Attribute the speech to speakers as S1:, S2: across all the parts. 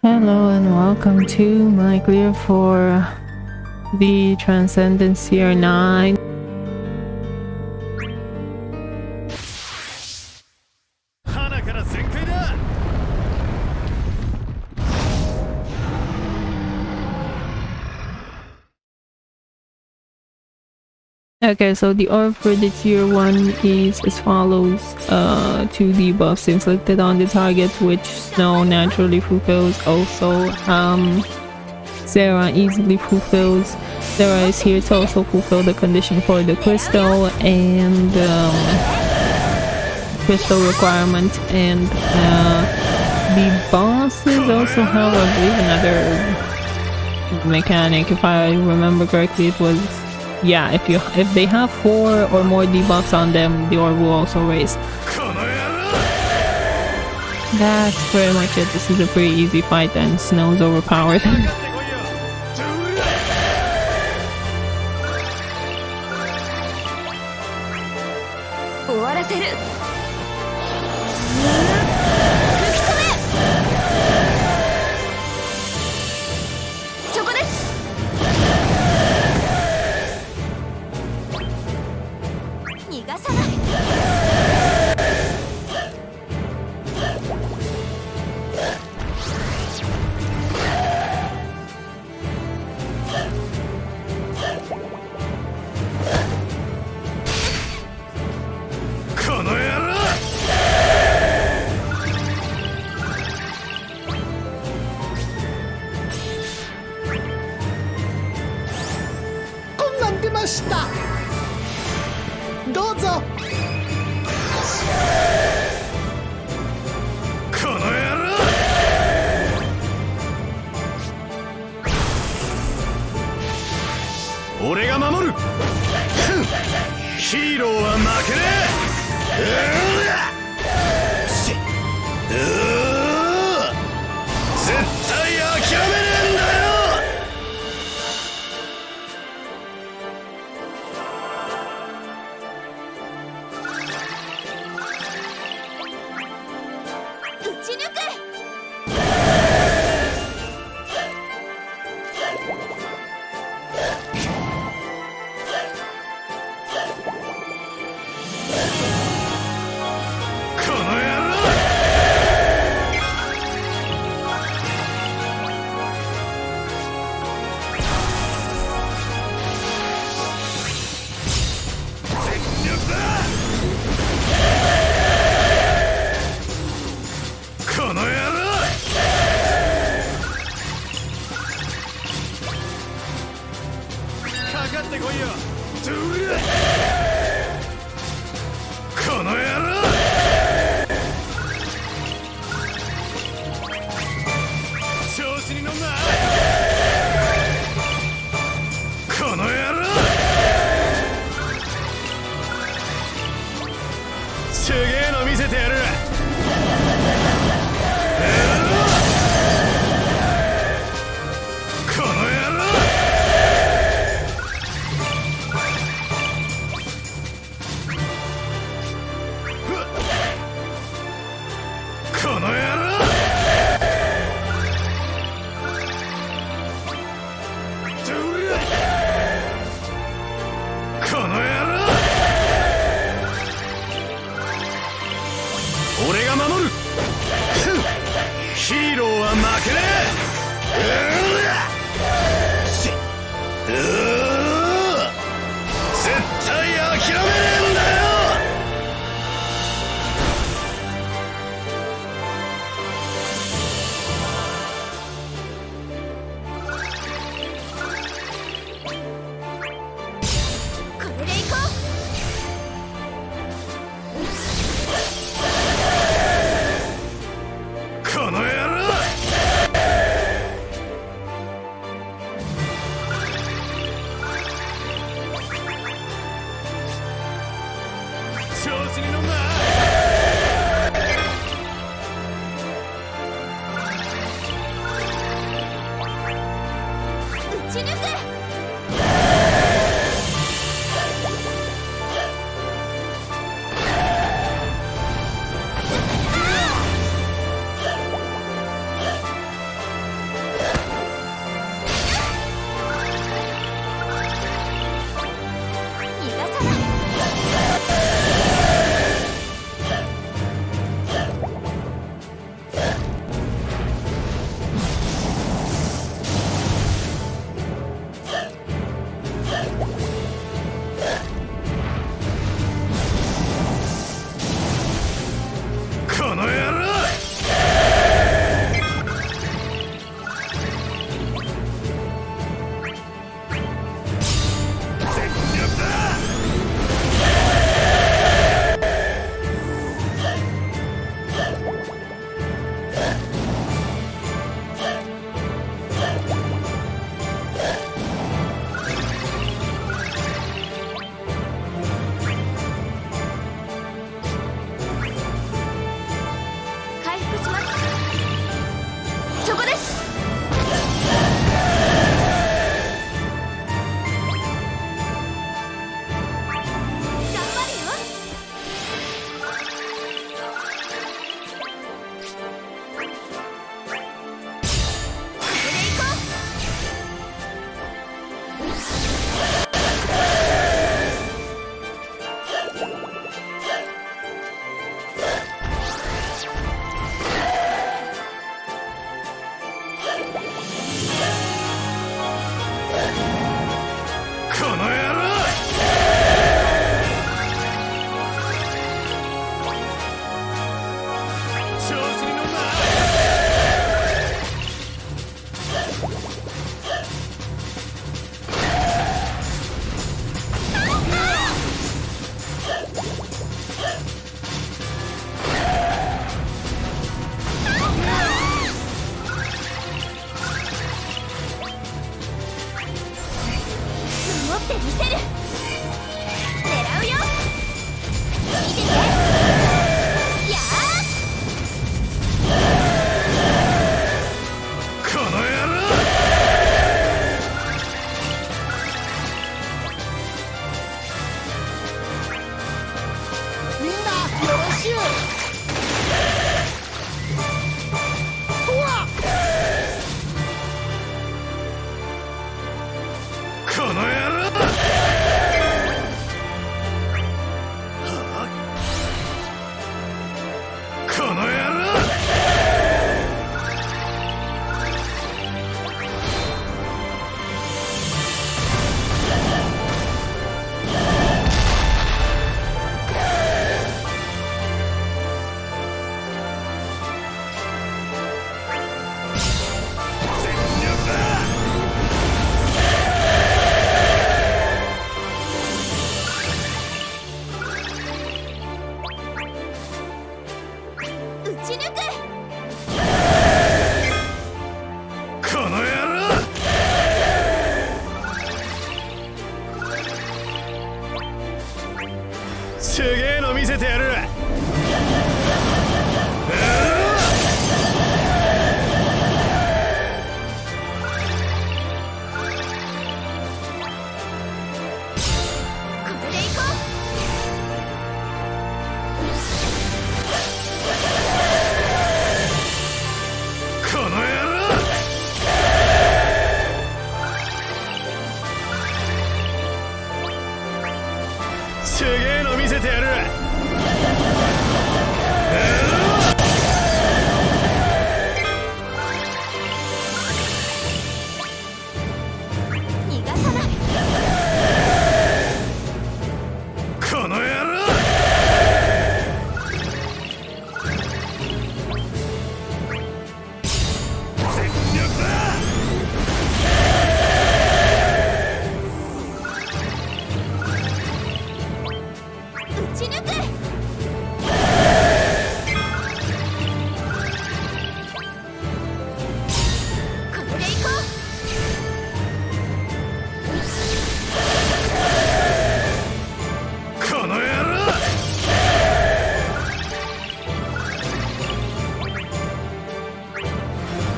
S1: Hello and welcome to my clear for the Transcendence Year 9. Okay, so the orb for the tier 1 is as follows. 2 debuffs inflicted on the target, which Snow naturally fulfills. Also, Sarah easily fulfills. Sarah is here to also fulfill the condition for the crystal and crystal requirement. And the bosses also have, I believe, another mechanic. If I remember correctly, it was, yeah, if they have 4 or more debuffs on them, the orb will also raise. That's pretty much it. This is a pretty easy fight and Snow's overpowered.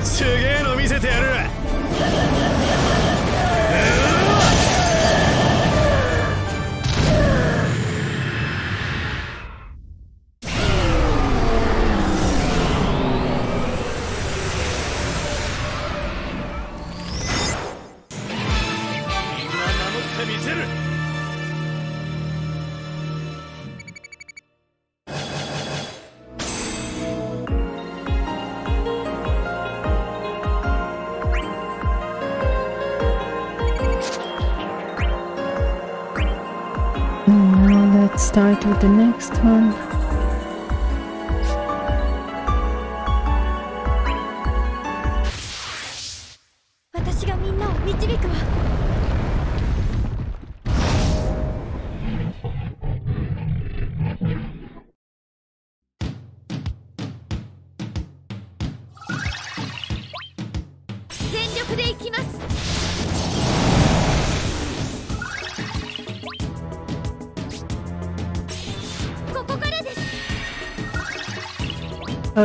S2: すげえの見せてやる。見せる。
S1: Now let's start with the next one.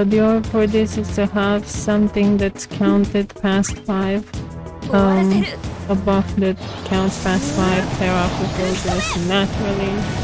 S1: The order for this is to have something that's counted past 5. A buff that counts past 5 pair off with roses naturally.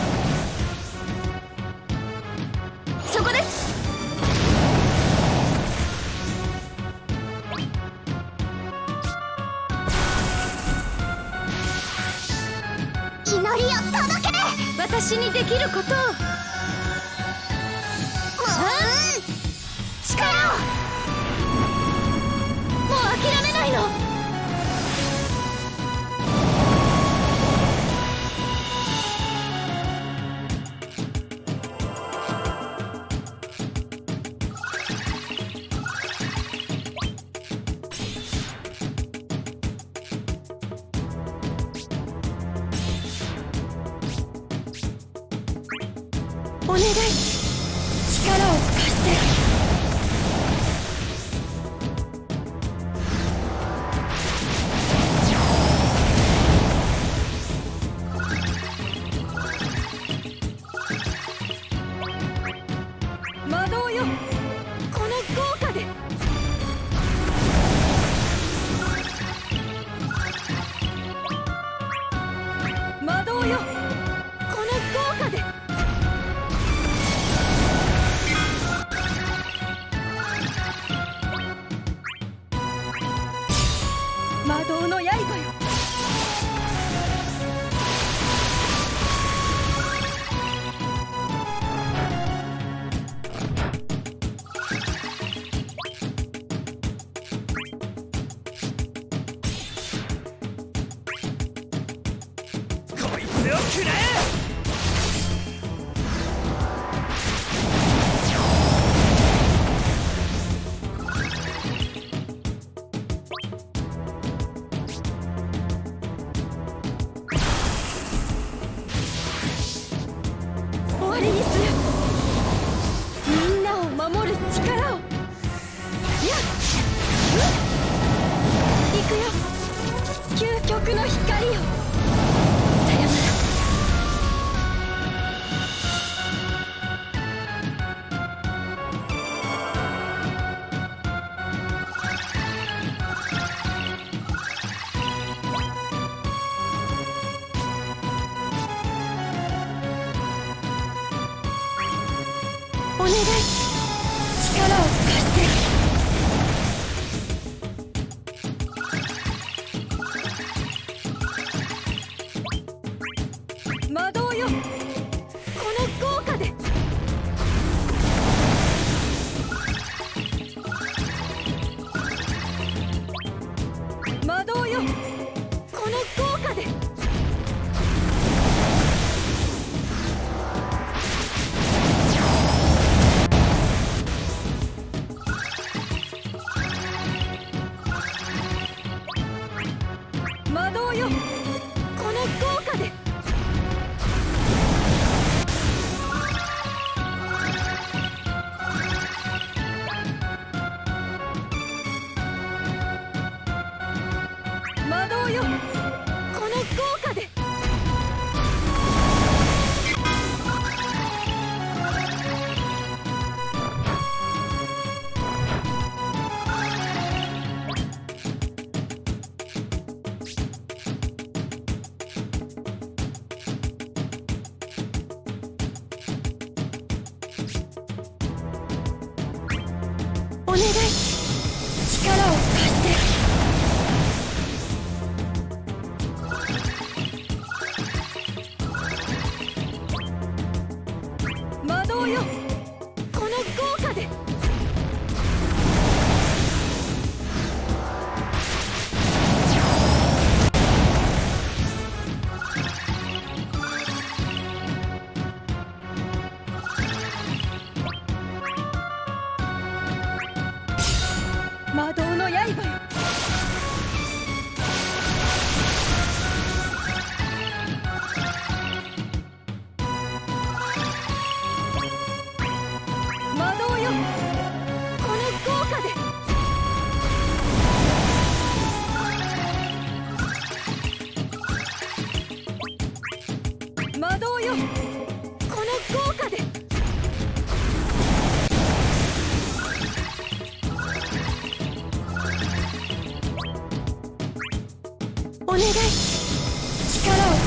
S3: お願い、力を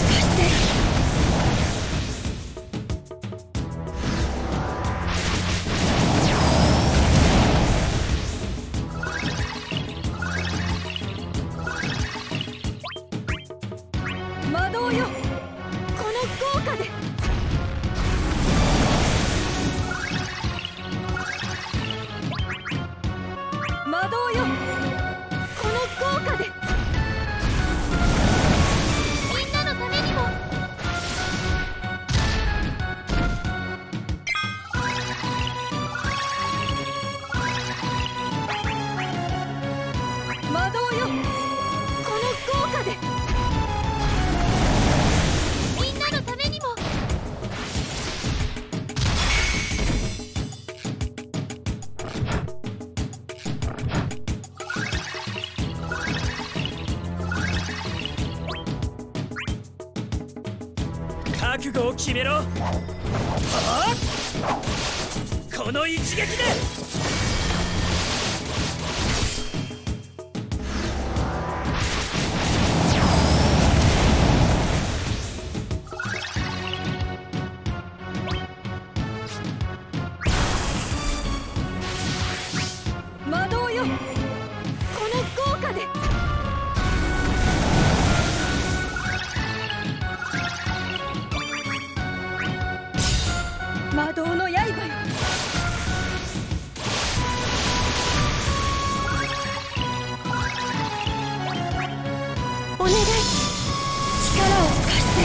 S3: 貸して。魔導よ、この豪華で。魔導よ、この豪華で。みんなのためにも。魔導よ、この豪華で。みんなのためにも。
S2: 覚悟を決めろ。はあ、この一撃で。
S3: 魔導よ、この豪華で。魔導の刃よ。お願い、力を貸して。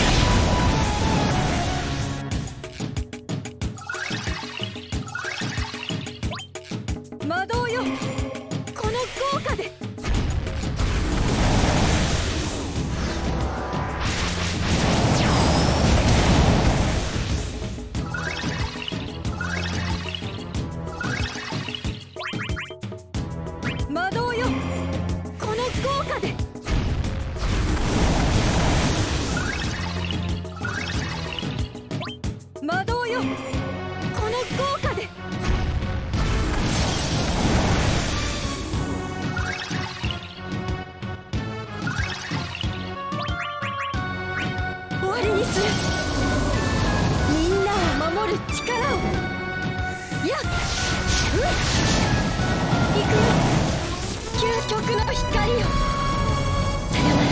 S3: 魔導よ、この豪華で。魔導よ、この豪華で。魔導よ、この豪華で。終わりにする。みんなを守る力を。やっ、行くよ、究極の光よ。さよなら。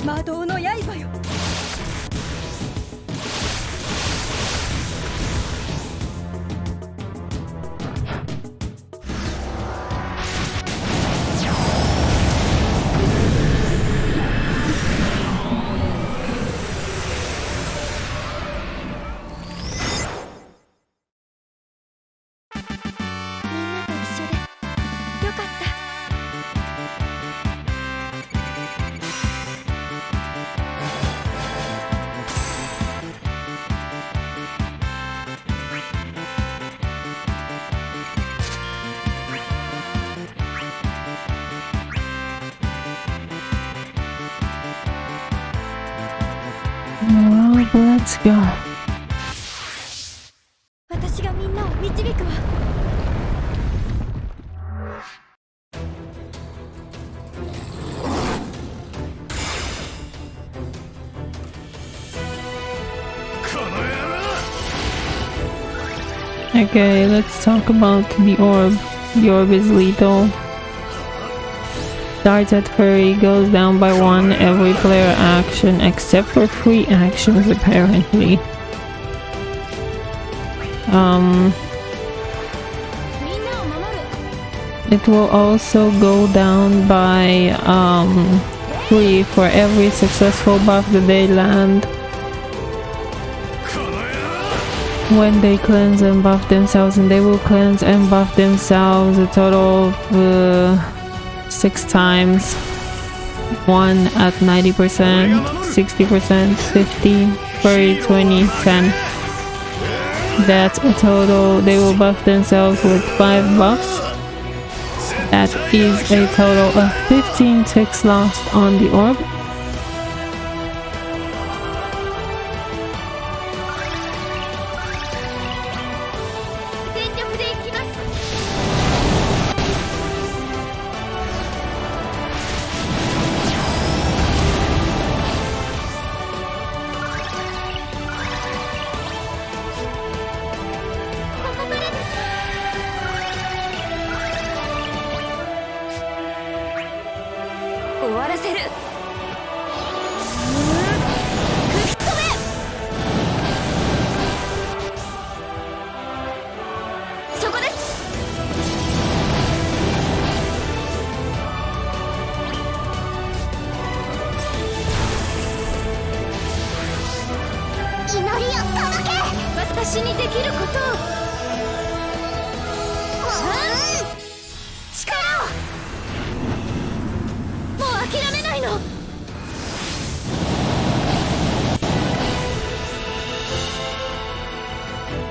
S3: 魔導の刃よ。みんなと一緒でよかった。
S1: Well, let's go.
S3: 私がみんなを導くわ。
S2: この野郎。
S1: Okay, let's talk about the orb. The orb is lethal. Starts at Furry, goes down by 1 every player action except for 3 actions apparently.
S3: みんなを守る。
S1: It will also go down by 3 for every successful buff that they land.
S2: この野郎。
S1: When they cleanse and buff themselves, and they will cleanse and buff themselves a total of 6 times. one at 90%, 60%, 50, 30, 20, 10. That's a total. They will buff themselves with 5 buffs. That is a total of 15 ticks lost on the orb.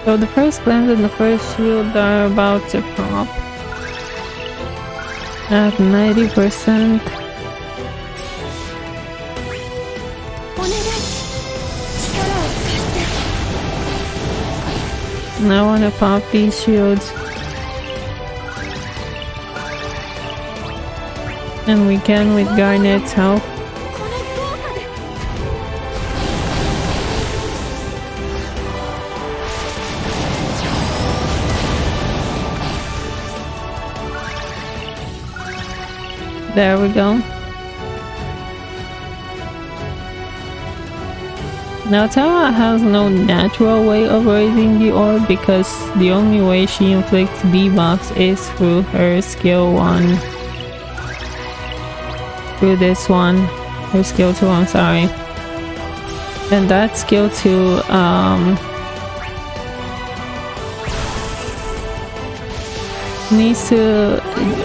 S1: So the first cleanse and the first shield are about to pop at 90%. And I want to pop these shields. And we can with Garnet's help. There we go. Now Tara has no natural way of raising the orb because the only way she inflicts debuffs is through her skill 1. Through this one. Her skill 2, I'm sorry. And that skill 2, needs to,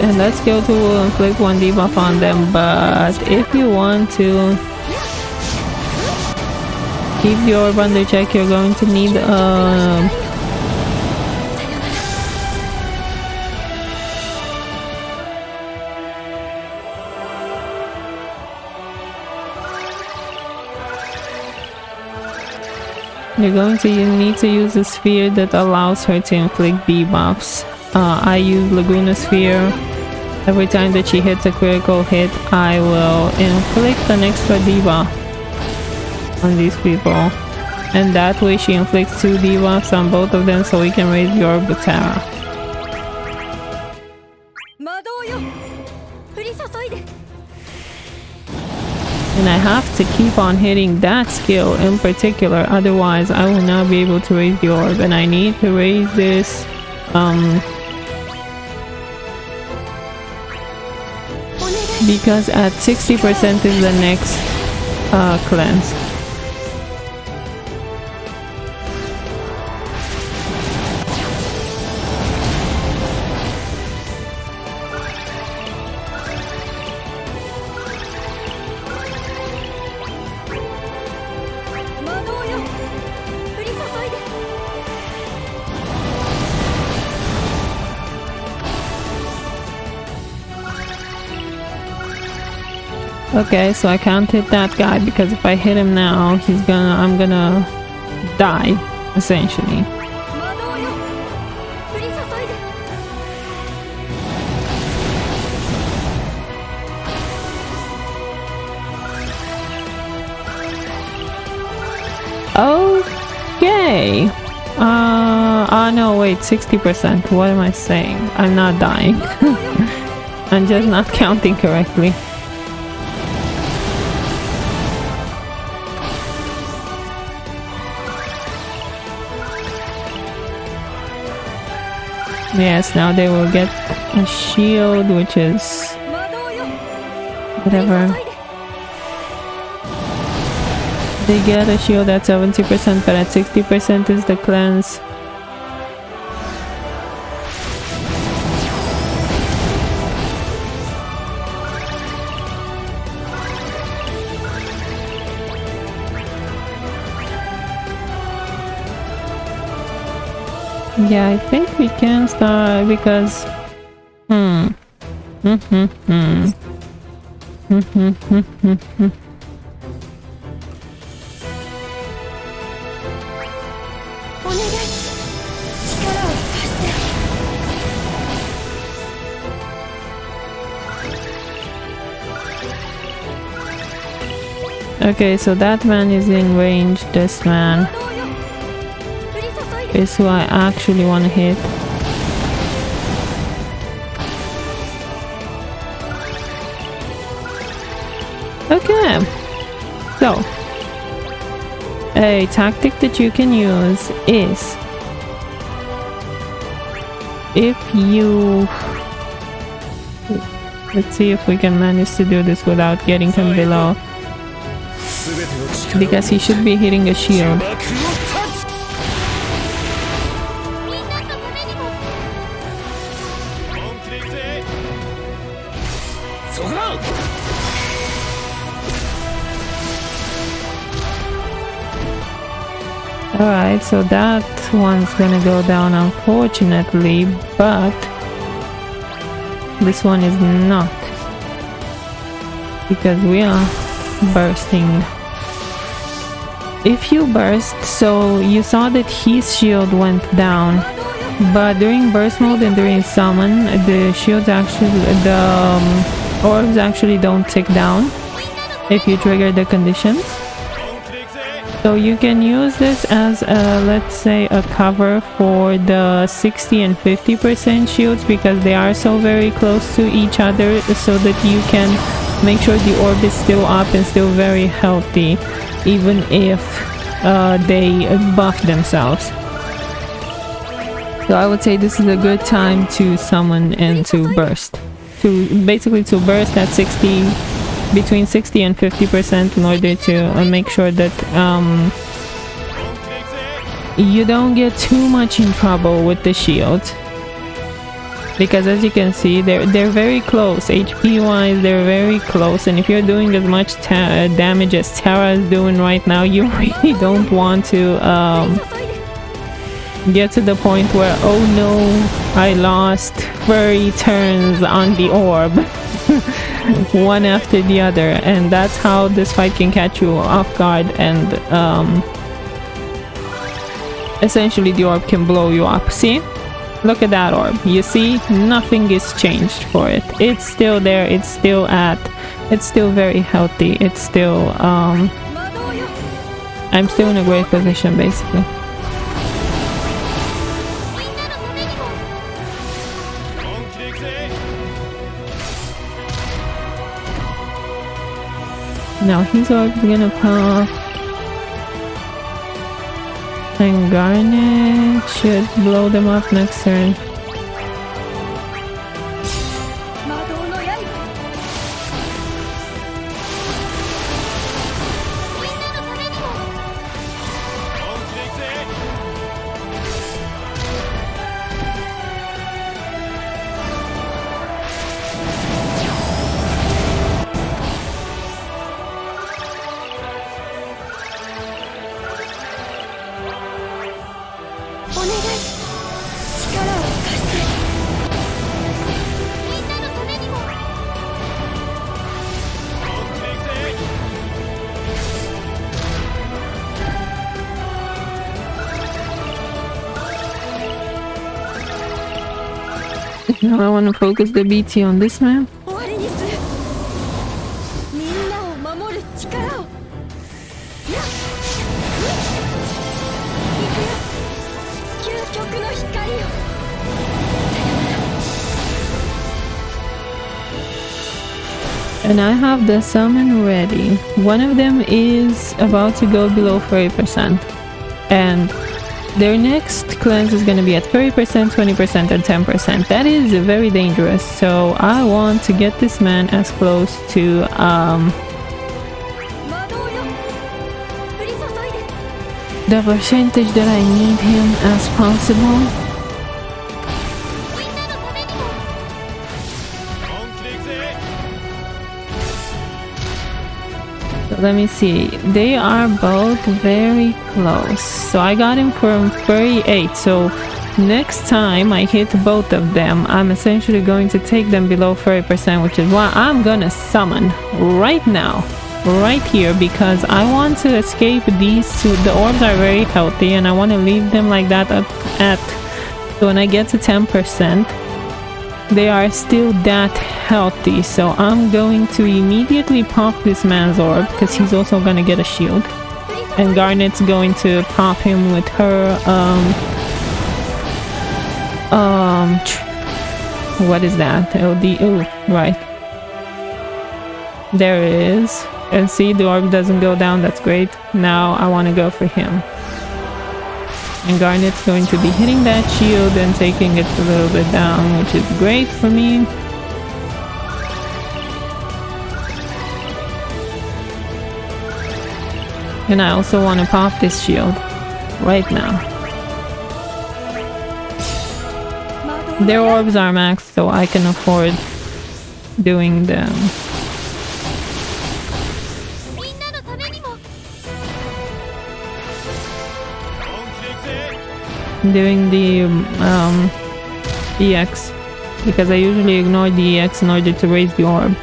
S1: and that skill 2 will inflict 1 debuff on them, but if you want to keep the orb under check, you're going to need you need to use a sphere that allows her to inflict debuffs. I use Laguna Sphere. Every time that she hits a critical hit, I will inflict an extra debuff on these people. And that way she inflicts 2 debuffs on both of them so we can raise the orb with Tara. And I have to keep on hitting that skill in particular, otherwise I will not be able to raise the orb. And I need to raise this because at 60% is the next cleanse. Okay, so I can't hit that guy because if I hit him now, I'm gonna die, essentially. Okay. No, wait, 60%. What am I saying? I'm not dying. I'm just not counting correctly. Yes, now they will get a shield, which is whatever. They get a shield at 70%, but at 60% is the cleanse. Yeah, I think we can start because... Okay, so that man is in range. This man is who I actually want to hit. Okay, so a tactic that you can use is if you... Let's see if we can manage to do this without getting him below, because he should be hitting a shield. Alright, so that one's gonna go down unfortunately, but this one is not, because we are bursting. If you burst, so you saw that his shield went down, but during burst mode and during summon, the shields actually, the orbs actually don't tick down if you trigger the conditions. So you can use this as a, let's say, a cover for the 60 and 50% shields, because they are so very close to each other, so that you can make sure the orb is still up and still very healthy, even if they buff themselves. So I would say this is a good time to summon and to burst. Basically to burst at 60, between 60 and 50% in order to make sure that you don't get too much in trouble with the shield, because as you can see they're very close HP wise, they're very close, and if you're doing as much damage as Terra is doing right now, you really don't want to get to the point where, oh no, I lost 30 turns on the orb one after the other, and that's how this fight can catch you off guard, and essentially the orb can blow you up. See, look at that orb, you see nothing is changed for it, it's still there, it's still very healthy, it's still I'm still in a great position basically. Now his orb is gonna pop, and Garnet should blow them up next turn. Now I want to focus the BT on this man. And I have the summon ready. One of them is about to go below 30%, and their next cleanse is going to be at 30%, 20%, and 10%. That is very dangerous, so I want to get this man as close to the percentage that I need him as possible. Let me see, they are both very close, so I got him from 38, so next time I hit both of them, I'm essentially going to take them below 30%, which is why I'm gonna summon right now, right here, because I want to escape these two. The orbs are very healthy and I want to leave them like that so when I get to 10%, they are still that healthy. So I'm going to immediately pop this man's orb because he's also gonna get a shield, and Garnet's going to pop him with her what is that? LDO, right. There it is. And see, the orb doesn't go down. That's great. Now I want to go for him. And Garnet's going to be hitting that shield and taking it a little bit down, which is great for me. And I also want to pop this shield right now. Their orbs are maxed, so I can afford doing them. Doing the EX, because I usually ignore the EX in order to raise the orb,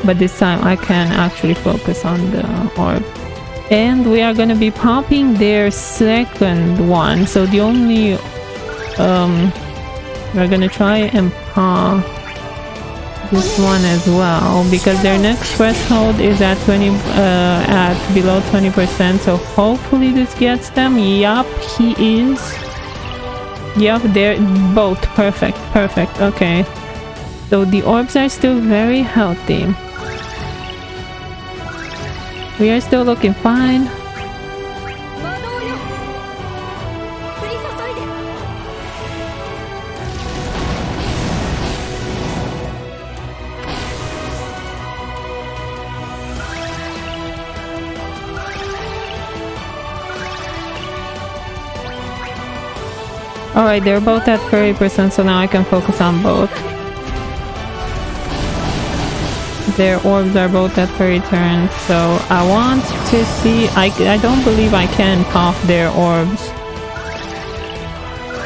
S1: but this time I can actually focus on the orb. And we are gonna be popping their second one, so the only we're gonna try and pop this one as well, because their next threshold is at below 20%, so hopefully this gets them. Yup, he is. Yup, they're both perfect. Okay, so the orbs are still very healthy. We are still looking fine. Alright, they're both at 30%, so now I can focus on both. Their orbs are both at 30 turns, so I want to see... I don't believe I can pop their orbs.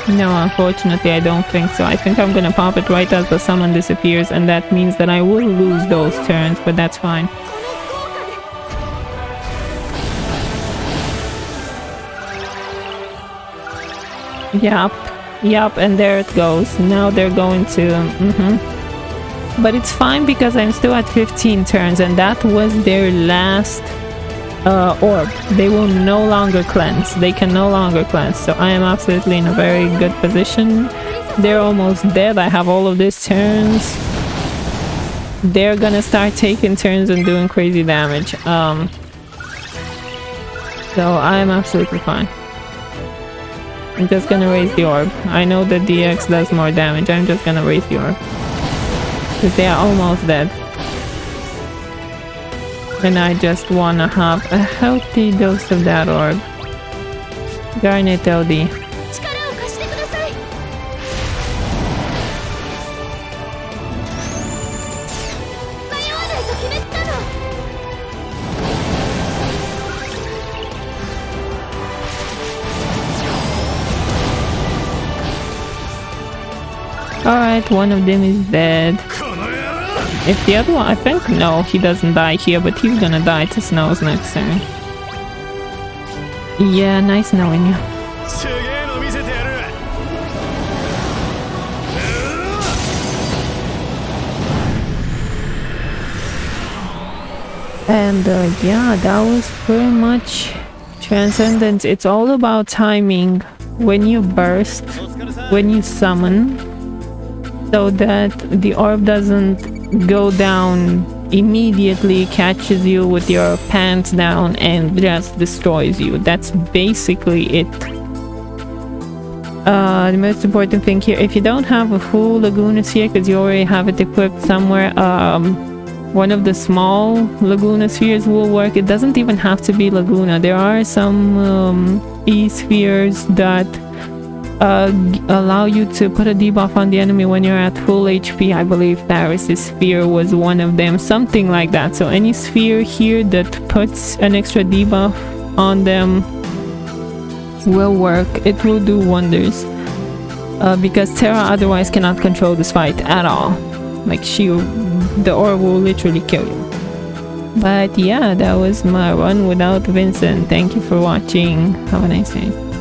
S1: No, unfortunately I don't think so. I think I'm gonna pop it right as the summon disappears, and that means that I will lose those turns, but that's fine. Yup, and there it goes. Now they're going to... But it's fine because I'm still at 15 turns, and that was their last orb. They will no longer cleanse. They can no longer cleanse, so I am absolutely in a very good position. They're almost dead. I have all of these turns. They're gonna start taking turns and doing crazy damage. So I'm absolutely fine. I'm just gonna raise the orb. I know that DX does more damage. I'm just gonna raise the orb, because they are almost dead. And I just wanna have a healthy dose of that orb. Garnet LD. Alright, one of them is dead. If the other one, I think, no, he doesn't die here, but he's gonna die to Snow's next turn. Yeah, nice knowing you. And yeah, that was pretty much Transcendence. It's all about timing when you burst, when you summon, so that the orb doesn't go down immediately, catches you with your pants down and just destroys you. That's basically it. The most important thing here, if you don't have a full Laguna Sphere because you already have it equipped somewhere, one of the small Laguna Spheres will work. It doesn't even have to be Laguna. There are some E-spheres that allow you to put a debuff on the enemy when you're at full HP. I believe Paris' sphere was one of them, something like that. So any sphere here that puts an extra debuff on them will work. It will do wonders. because Terra otherwise cannot control this fight at all. Like the orb will literally kill you. But yeah, that was my run without Vincent. Thank you for watching. Have a nice day.